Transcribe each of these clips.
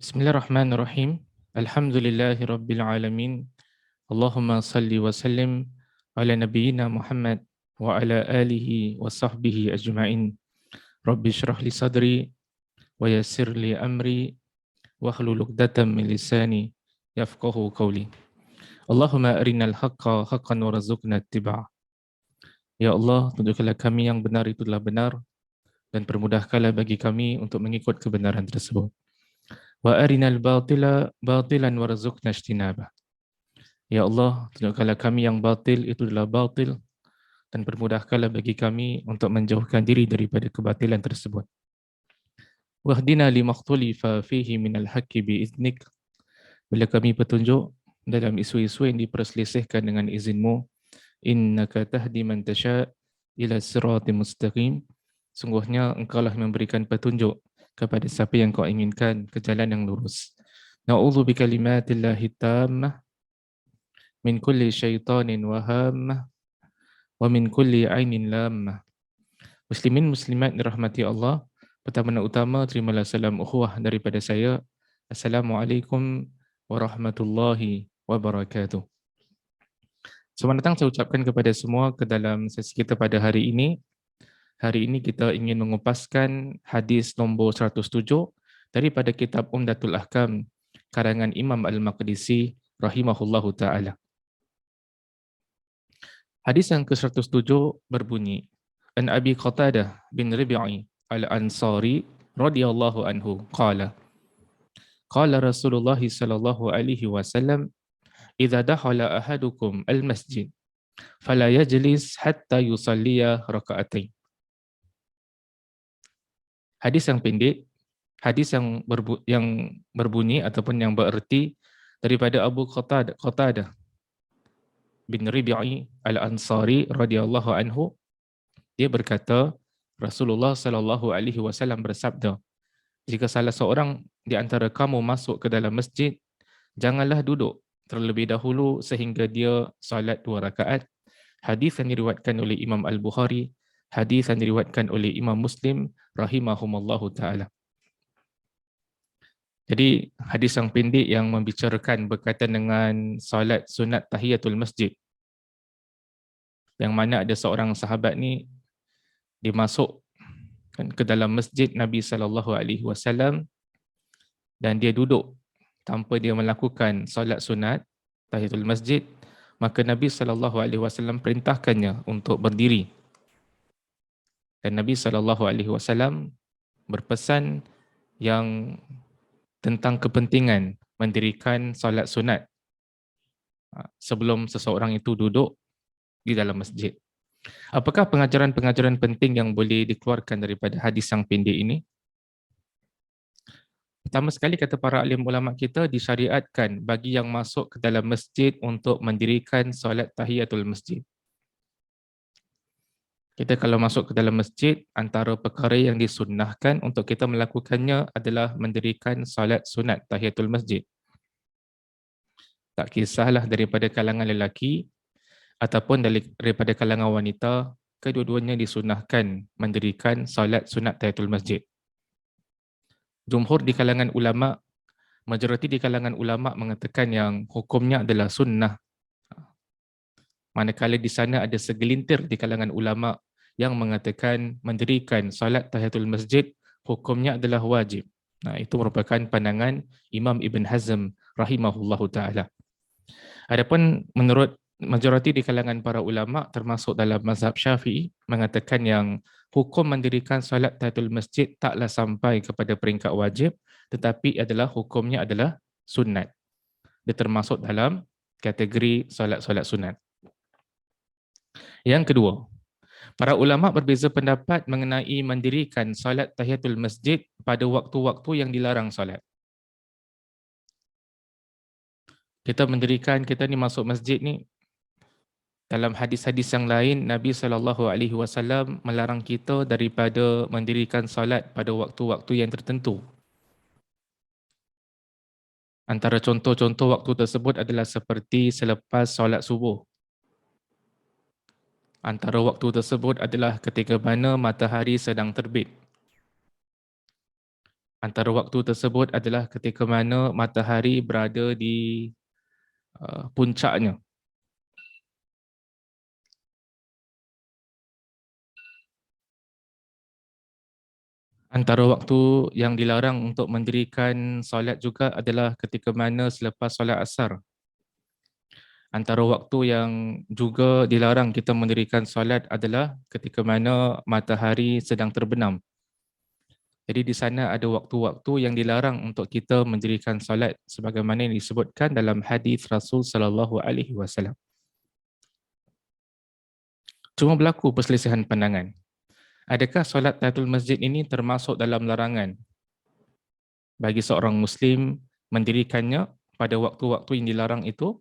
Bismillahirrahmanirrahim. Alhamdulillahi rabbil alamin. Allahumma salli wa sallim ala nabiyyina Muhammad wa ala alihi wa sahbihi ajma'in. Rabbi syrah li sadri wa yassir li amri wa hlul 'uqdatam min lisani yafqahu qawli. Allahumma arinal haqqa haqqan warzuqna ittiba'ah. Ya Allah, tunjukkanlah kami yang benar itulah benar dan permudahkanlah bagi kami untuk mengikut kebenaran tersebut. Wa arinal batila batilan warzuqna ijtinabah. Ya Allah, tunjukkanlah kami yang batil itu adalah batil dan permudahkanlah bagi kami untuk menjauhkan diri daripada kebatilan tersebut. Wahdina limakhtalifa fihi minal haqqi biiznik. Bila kami petunjuk dalam isu-isu yang diperselisihkan dengan izin-Mu, innaka tahdi man tasha' ila siratim mustaqim. Sungguhnya Engkaulah memberikan petunjuk kepada siapa yang Kau inginkan ke jalan yang lurus. Na'udzu bikalimatillahi tammah min kulli syaitanin wahammah wa min kulli ainin lammah. Muslimin muslimat dirahmati Allah, pertama dan utama terimalah salam ukhuwah daripada saya. Assalamualaikum warahmatullahi wabarakatuh. Selamat datang saya ucapkan kepada semua ke dalam sesi kita pada hari ini. Hari ini kita ingin mengupaskan hadis nombor 107 daripada kitab Umdatul Ahkam karangan Imam Al-Maqdisi rahimahullahu ta'ala. Hadis yang ke-107 berbunyi, An Abi Qatadah bin Rabi'i Al-Ansari radhiyallahu anhu qala Rasulullah sallallahu alaihi wasallam, idza dakhala ahadukum al-masjid fala yajlis hatta yusalliya raka'atain. Hadis yang pendek, hadis yang berbunyi ataupun yang bererti daripada Abu Qatadah bin Rabi'i Al-Ansari radhiyallahu anhu. Dia berkata, Rasulullah sallallahu alaihi wasallam bersabda, jika salah seorang di antara kamu masuk ke dalam masjid, janganlah duduk terlebih dahulu sehingga dia salat 2 rakaat. Hadis yang diriwayatkan oleh Imam Al-Bukhari, hadis yang diriwayatkan oleh Imam Muslim rahimahumallahu taala. Jadi hadis yang pendek yang membicarakan berkaitan dengan salat sunat tahiyatul masjid, yang mana ada seorang sahabat ni dia masuk ke dalam masjid Nabi SAW dan dia duduk tanpa dia melakukan solat sunat tahiyatul masjid, maka Nabi SAW perintahkannya untuk berdiri. Dan Nabi SAW berpesan yang tentang kepentingan mendirikan solat sunat sebelum seseorang itu duduk di dalam masjid. Apakah pengajaran-pengajaran penting yang boleh dikeluarkan daripada hadis yang pendek ini? Pertama sekali, kata para alim ulama kita, disyariatkan bagi yang masuk ke dalam masjid untuk mendirikan solat tahiyatul masjid. Kita kalau masuk ke dalam masjid, antara perkara yang disunnahkan untuk kita melakukannya adalah mendirikan solat sunat tahiyatul masjid. Tak kisahlah daripada kalangan lelaki ataupun daripada kalangan wanita, kedua-duanya disunnahkan mendirikan solat sunat tahiyatul masjid. Jumhur di kalangan ulama, majoriti di kalangan ulama mengatakan yang hukumnya adalah sunnah. Manakala di sana ada segelintir di kalangan ulama yang mengatakan mendirikan solat tahiyatul masjid hukumnya adalah wajib. Nah, itu merupakan pandangan Imam Ibn Hazm rahimahullahu taala. Adapun menurut majoriti di kalangan para ulama termasuk dalam mazhab Syafi'i mengatakan yang hukum mendirikan solat tahiyatul masjid taklah sampai kepada peringkat wajib, tetapi hukumnya adalah sunat. Dia termasuk dalam kategori solat-solat sunat. Yang kedua, para ulama berbeza pendapat mengenai mendirikan solat tahiyatul masjid pada waktu-waktu yang dilarang solat. Kita ni masuk masjid ni, dalam hadis-hadis yang lain, Nabi SAW melarang kita daripada mendirikan solat pada waktu-waktu yang tertentu. Antara contoh-contoh waktu tersebut adalah seperti selepas solat subuh. Antara waktu tersebut adalah ketika mana matahari sedang terbit. Antara waktu tersebut adalah ketika mana matahari berada di puncaknya. Antara waktu yang dilarang untuk mendirikan solat juga adalah ketika mana selepas solat asar. Antara waktu yang juga dilarang kita mendirikan solat adalah ketika mana matahari sedang terbenam. Jadi di sana ada waktu-waktu yang dilarang untuk kita mendirikan solat sebagaimana yang disebutkan dalam hadis Rasul sallallahu alaihi wasallam. Cuma berlaku perselisihan pandangan. Adakah solat tahiyatul masjid ini termasuk dalam larangan bagi seorang muslim mendirikannya pada waktu-waktu yang dilarang itu?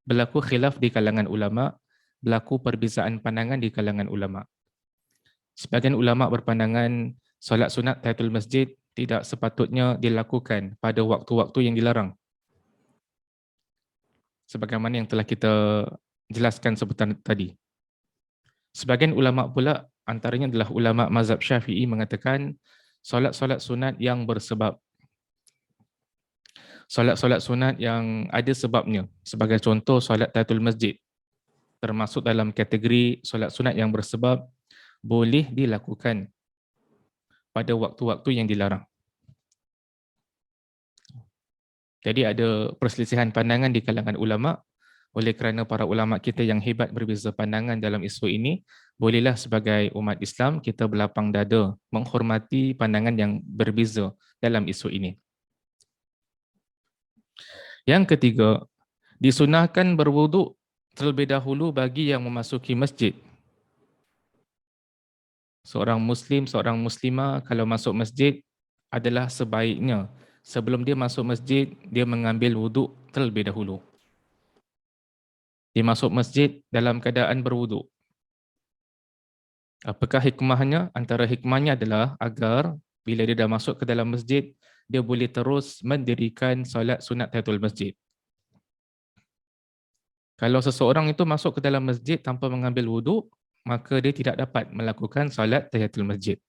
Berlaku khilaf di kalangan ulama, berlaku perbezaan pandangan di kalangan ulama. Sebagian ulama berpandangan solat sunat tahiyatul masjid tidak sepatutnya dilakukan pada waktu-waktu yang dilarang. Sebagaimana yang telah kita jelaskan sebentar tadi. Sebagian ulama pula, antaranya adalah ulama mazhab Syafi'i mengatakan solat-solat sunat yang bersebab. Solat-solat sunat yang ada sebabnya. Sebagai contoh, solat tahiyatul masjid termasuk dalam kategori solat sunat yang bersebab, boleh dilakukan pada waktu-waktu yang dilarang. Jadi ada perselisihan pandangan di kalangan ulama. Oleh kerana para ulama kita yang hebat berbeza pandangan dalam isu ini, bolehlah sebagai umat Islam kita berlapang dada menghormati pandangan yang berbeza dalam isu ini. Yang ketiga, disunahkan berwuduk terlebih dahulu bagi yang memasuki masjid. Seorang Muslim, seorang Muslimah kalau masuk masjid adalah sebaiknya sebelum dia masuk masjid, dia mengambil wuduk terlebih dahulu. Dia masuk masjid dalam keadaan berwuduk. Apakah hikmahnya? Antara hikmahnya adalah agar bila dia dah masuk ke dalam masjid, dia boleh terus mendirikan solat sunat tahiyatul masjid. Kalau seseorang itu masuk ke dalam masjid tanpa mengambil wuduk, maka dia tidak dapat melakukan solat tahiyatul masjid.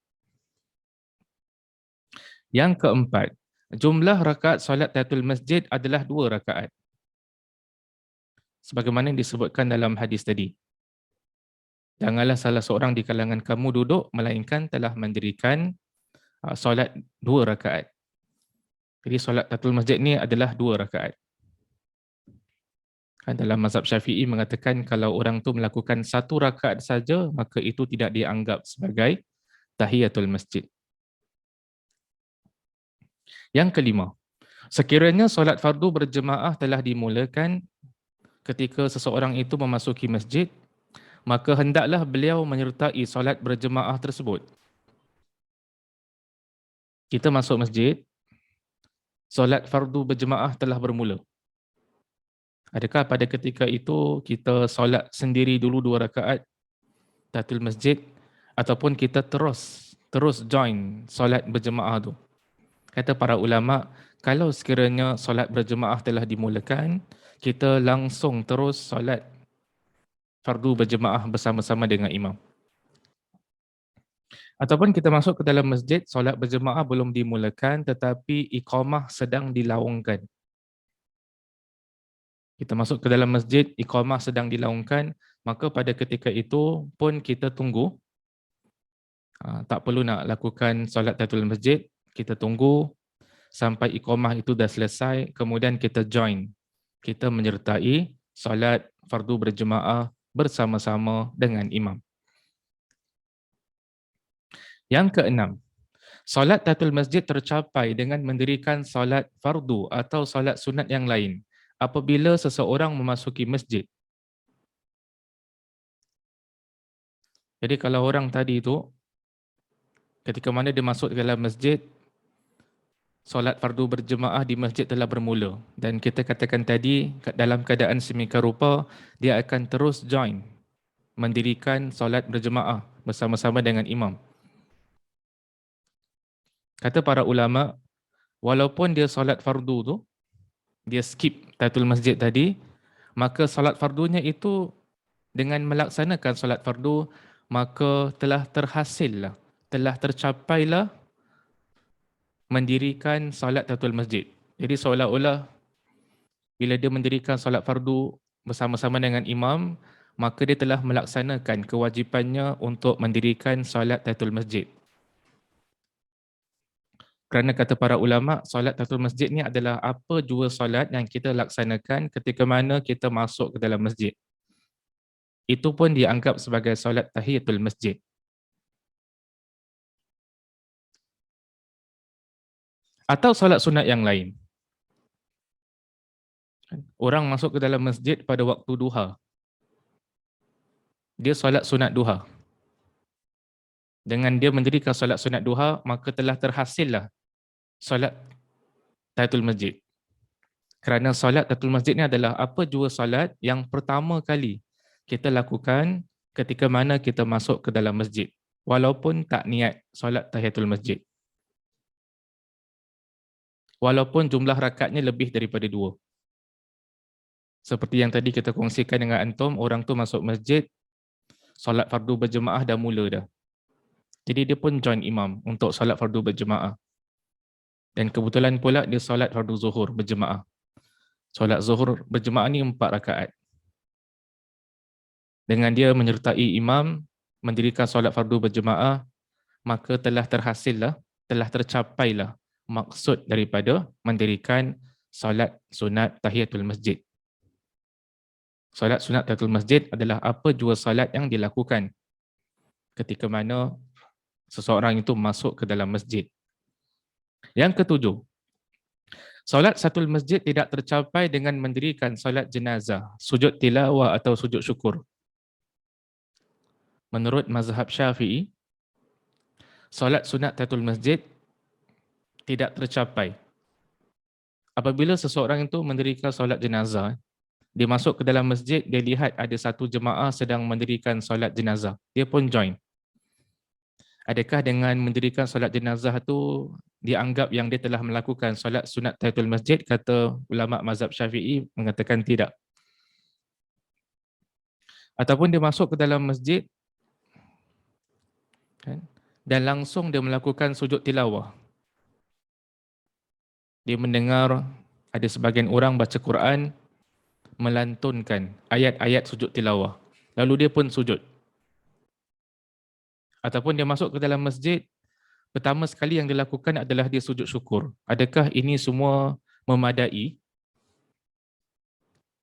Yang keempat, jumlah rakaat solat tahiyatul masjid adalah 2 rakaat. Sebagaimana yang disebutkan dalam hadis tadi. Janganlah salah seorang di kalangan kamu duduk, melainkan telah mendirikan solat 2 rakaat. Jadi solat tahiyatul masjid ni adalah 2 rakaat. Dalam mazhab Syafi'i mengatakan kalau orang tu melakukan 1 rakaat saja, maka itu tidak dianggap sebagai tahiyatul masjid. Yang kelima, sekiranya solat fardu berjemaah telah dimulakan ketika seseorang itu memasuki masjid, maka hendaklah beliau menyertai solat berjemaah tersebut. Kita masuk masjid, solat fardu berjemaah telah bermula. Adakah pada ketika itu kita solat sendiri dulu 2 rakaat tahiyatul masjid ataupun kita terus join solat berjemaah tu? Kata para ulama, kalau sekiranya solat berjemaah telah dimulakan, kita langsung terus solat fardu berjemaah bersama-sama dengan imam. Ataupun kita masuk ke dalam masjid, solat berjemaah belum dimulakan tetapi iqamah sedang dilaungkan. Kita masuk ke dalam masjid, iqamah sedang dilaungkan, maka pada ketika itu pun kita tunggu. Tak perlu nak lakukan solat tahiyatul masjid, kita tunggu sampai iqamah itu dah selesai, kemudian kita join. Kita menyertai solat fardu berjemaah bersama-sama dengan imam. Yang keenam, solat tahiyatul masjid tercapai dengan mendirikan solat fardu atau solat sunat yang lain apabila seseorang memasuki masjid. Jadi kalau orang tadi itu, ketika mana dia masuk ke dalam masjid, solat fardu berjemaah di masjid telah bermula. Dan kita katakan tadi, dalam keadaan semikian rupa, dia akan terus join, mendirikan solat berjemaah bersama-sama dengan imam. Kata para ulama, walaupun dia solat fardu tu, dia skip tahiyatul masjid tadi, maka solat fardunya itu dengan melaksanakan solat fardu, maka telah terhasillah, telah tercapailah mendirikan solat tahiyatul masjid. Jadi seolah-olah bila dia mendirikan solat fardu bersama-sama dengan imam, maka dia telah melaksanakan kewajipannya untuk mendirikan solat tahiyatul masjid. Kerana kata para ulama, solat tahiyatul masjid ni adalah apa jua solat yang kita laksanakan ketika mana kita masuk ke dalam masjid. Itu pun dianggap sebagai solat tahiyatul masjid. Atau solat sunat yang lain. Orang masuk ke dalam masjid pada waktu duha. Dia solat sunat duha. Dengan dia mendirikan solat sunat duha, maka telah terhasillah solat tahiyatul masjid. Kerana solat tahiyatul masjid ni adalah apa jua solat yang pertama kali kita lakukan ketika mana kita masuk ke dalam masjid. Walaupun tak niat solat tahiyatul masjid. Walaupun jumlah rakatnya lebih daripada 2. Seperti yang tadi kita kongsikan dengan antum, orang tu masuk masjid, solat fardu berjemaah dah mula dah. Jadi dia pun join imam untuk solat fardu berjemaah. Dan kebetulan pula dia solat fardu zuhur berjemaah. Solat zuhur berjemaah ni 4 rakaat. Dengan dia menyertai imam, mendirikan solat fardu berjemaah, maka telah terhasillah, telah tercapailah maksud daripada mendirikan solat sunat tahiyatul masjid. Solat sunat tahiyatul masjid adalah apa jua solat yang dilakukan ketika mana seseorang itu masuk ke dalam masjid. Yang ketujuh, solat satul masjid tidak tercapai dengan mendirikan solat jenazah, sujud tilawah atau sujud syukur. Menurut mazhab Syafi'i, solat sunat tahiyatul masjid tidak tercapai apabila seseorang itu mendirikan solat jenazah. Dia masuk ke dalam masjid, dia lihat ada satu jemaah sedang mendirikan solat jenazah. Dia pun join. Adakah dengan mendirikan solat jenazah itu dianggap yang dia telah melakukan solat sunat tahiyatul masjid? Kata ulama mazhab Syafi'i mengatakan tidak. Ataupun dia masuk ke dalam masjid dan langsung dia melakukan sujud tilawah. Dia mendengar ada sebagian orang baca Quran, melantunkan ayat-ayat sujud tilawah. Lalu dia pun sujud. Ataupun dia masuk ke dalam masjid, pertama sekali yang dilakukan adalah dia sujud syukur. Adakah ini semua memadai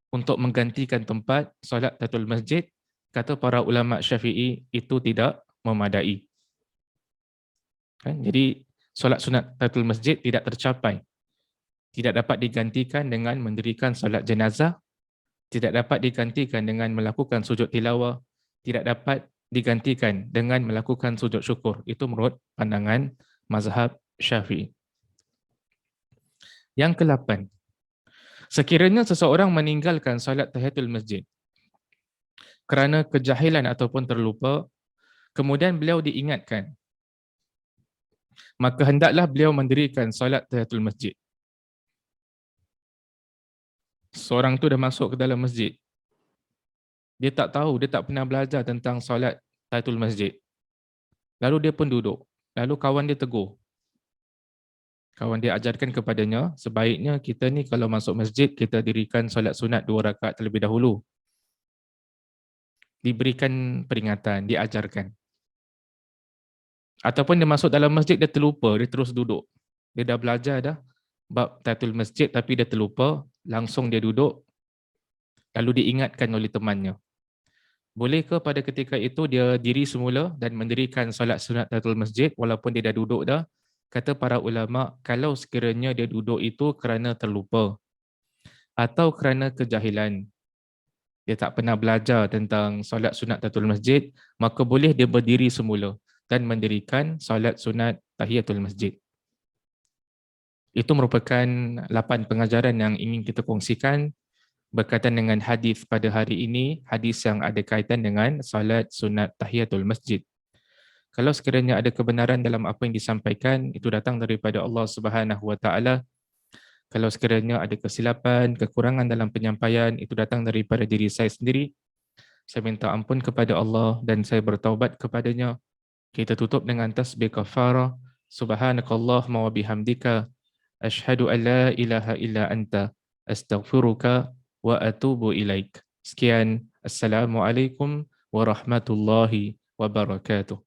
untuk menggantikan tempat solat tahiyatul masjid? Kata para ulama Syafi'i, itu tidak memadai. Jadi solat sunat tahiyatul masjid tidak tercapai. Tidak dapat digantikan dengan mendirikan solat jenazah, tidak dapat digantikan dengan melakukan sujud tilawah, tidak dapat digantikan dengan melakukan sujud syukur. Itu menurut pandangan mazhab Syafi'i. Yang ke-8, sekiranya seseorang meninggalkan solat tahiyatul masjid kerana kejahilan ataupun terlupa, kemudian beliau diingatkan, maka hendaklah beliau mendirikan solat tahiyatul masjid. Seorang tu dah masuk ke dalam masjid. Dia tak tahu, dia tak pernah belajar tentang solat tahiyatul masjid. Lalu dia pun duduk. Lalu kawan dia tegur. Kawan dia ajarkan kepadanya, sebaiknya kita ni kalau masuk masjid, kita dirikan solat sunat 2 rakaat terlebih dahulu. Diberikan peringatan, diajarkan. Ataupun dia masuk dalam masjid, dia terlupa, dia terus duduk. Dia dah belajar dah bab tahiyatul masjid tapi dia terlupa, langsung dia duduk, lalu diingatkan oleh temannya. Bolehkah pada ketika itu dia diri semula dan mendirikan solat sunat tahiyatul masjid walaupun dia dah duduk dah? Kata para ulama, kalau sekiranya dia duduk itu kerana terlupa atau kerana kejahilan, dia tak pernah belajar tentang solat sunat tahiyatul masjid, maka boleh dia berdiri semula dan mendirikan solat sunat tahiyatul masjid. Itu merupakan 8 pengajaran yang ingin kita kongsikan berkaitan dengan hadis pada hari ini, hadis yang ada kaitan dengan salat sunat tahiyatul masjid. Kalau sekiranya ada kebenaran dalam apa yang disampaikan, itu datang daripada Allah Subhanahu Wa Taala. Kalau sekiranya ada kesilapan, kekurangan dalam penyampaian, itu datang daripada diri saya sendiri. Saya minta ampun kepada Allah dan saya bertaubat kepadanya. Kita tutup dengan tasbih kafarah. Subhanakallahumma wa bihamdika asyhadu an la ilaha illa anta astaghfiruka wa atubu ilaik. Sekian, Assalamualaikum warahmatullahi wabarakatuh.